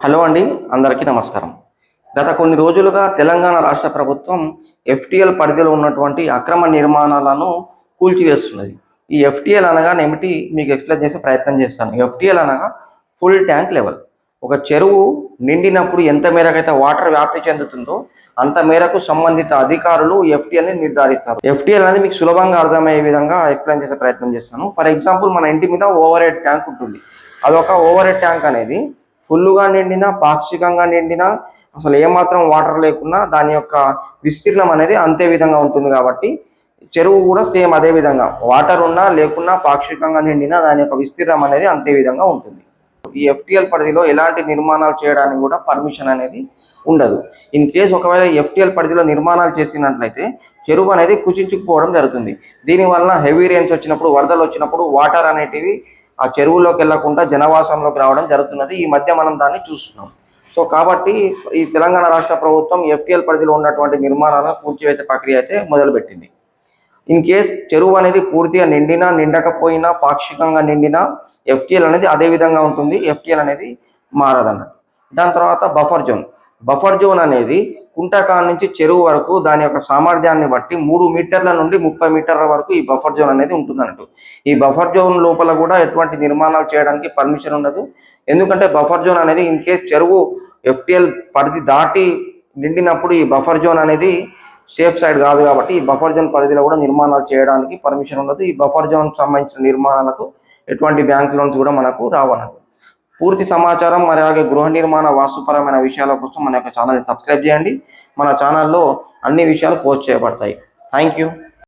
Hello అండి, అందరికీ నమస్కారం. గత కొన్ని రోజులుగా తెలంగాణ రాష్ట్ర ప్రభుత్వం ఎఫ్టీఎల్ పరిధిలో ఉన్నటువంటి అక్రమ నిర్మాణాలను కూల్చివేస్తున్నది. ఈ ఎఫ్టీఎల్ అనగానేమిటి మీకు ఎక్స్ప్లెయిన్ చేసే ప్రయత్నం చేస్తాను. ఎఫ్టీఎల్ అనగా ఫుల్ ట్యాంక్ లెవెల్. ఒక చెరువు నిండినప్పుడు ఎంత మేరకైతే వాటర్ వ్యాప్తి చెందుతుందో అంత మేరకు సంబంధిత అధికారులు ఎఫ్టీఎల్ని నిర్ధారిస్తారు. ఎఫ్టీఎల్ అనేది మీకు సులభంగా అర్థమయ్యే విధంగా ఎక్స్ప్లెయిన్ చేసే ప్రయత్నం చేస్తాను. ఫర్ ఎగ్జాంపుల్, మన ఇంటి మీద ఓవర్ హెడ్ ట్యాంక్ ఉంటుంది. అదొక ఓవర్ హెడ్ ట్యాంక్ అనేది ఫుల్లుగా నిండినా, పాక్షికంగా నిండినా, అసలు ఏమాత్రం వాటర్ లేకున్నా దాని యొక్క విస్తీర్ణం అనేది అంతే విధంగా ఉంటుంది. కాబట్టి చెరువు కూడా సేమ్ అదే విధంగా వాటర్ ఉన్నా లేకున్నా, పాక్షికంగా నిండినా దాని యొక్క విస్తీర్ణం అనేది అంతే విధంగా ఉంటుంది. ఈ ఎఫ్టీఎల్ పరిధిలో ఎలాంటి నిర్మాణాలు చేయడానికి కూడా పర్మిషన్ అనేది ఉండదు. ఇన్ కేసు ఒకవేళ ఎఫ్టీఎల్ పరిధిలో నిర్మాణాలు చేసినట్లయితే చెరువు అనేది కుచించుకుపోవడం జరుగుతుంది. దీనివల్ల హెవీ రెయిన్స్ వచ్చినప్పుడు, వరదలు వచ్చినప్పుడు వాటర్ అనేటివి ఆ చెరువులోకి వెళ్లకుండా జనవాసంలోకి రావడం జరుగుతున్నది. ఈ మధ్య మనం దాన్ని చూస్తున్నాం. సో కాబట్టి ఈ తెలంగాణ రాష్ట్ర ప్రభుత్వం ఎఫ్టీఎల్ పరిధిలో ఉన్నటువంటి నిర్మాణాలను కూల్చివేసే ప్రక్రియ అయితే మొదలుపెట్టింది. ఇన్ కేస్ చెరువు అనేది పూర్తిగా నిండినా, నిండకపోయినా, పాక్షికంగా నిండినా ఎఫ్టీఎల్ అనేది అదే విధంగా ఉంటుంది. ఎఫ్టీఎల్ అనేది మారదన్నట్టు. దాని తర్వాత బఫర్ జోన్ అనేది కుంటకా నుంచి చెరువు వరకు దాని యొక్క సామర్థ్యాన్ని బట్టి 3 మీటర్ల నుండి 30 మీటర్ల వరకు ఈ బఫర్ జోన్ అనేది ఉంటుందన్నట్టు. ఈ బఫర్ జోన్ లోపల కూడా ఎటువంటి నిర్మాణాలు చేయడానికి పర్మిషన్ ఉండదు. ఎందుకంటే బఫర్ జోన్ అనేది ఇన్ కేస్ చెరువు ఎఫ్టీఎల్ పరిధి దాటి నిండినప్పుడు ఈ బఫర్ జోన్ అనేది సేఫ్ సైడ్ కాదు. కాబట్టి ఈ బఫర్ జోన్ పరిధిలో కూడా నిర్మాణాలు చేయడానికి పర్మిషన్ ఉండదు. ఈ బఫర్ జోన్ సంబంధించిన నిర్మాణాలకు ఎటువంటి బ్యాంక్ లోన్స్ కూడా మనకు రావన్నట్టు. పూర్తి సమాచారం మరి అలాగే గృహ నిర్మాణ వాస్తుపరమైన విషయాల కోసం మన యొక్క ఛానల్ని సబ్స్క్రైబ్ చేయండి. మన ఛానల్లో అన్ని విషయాలు పోస్ట్ చేయబడతాయి. Thank you.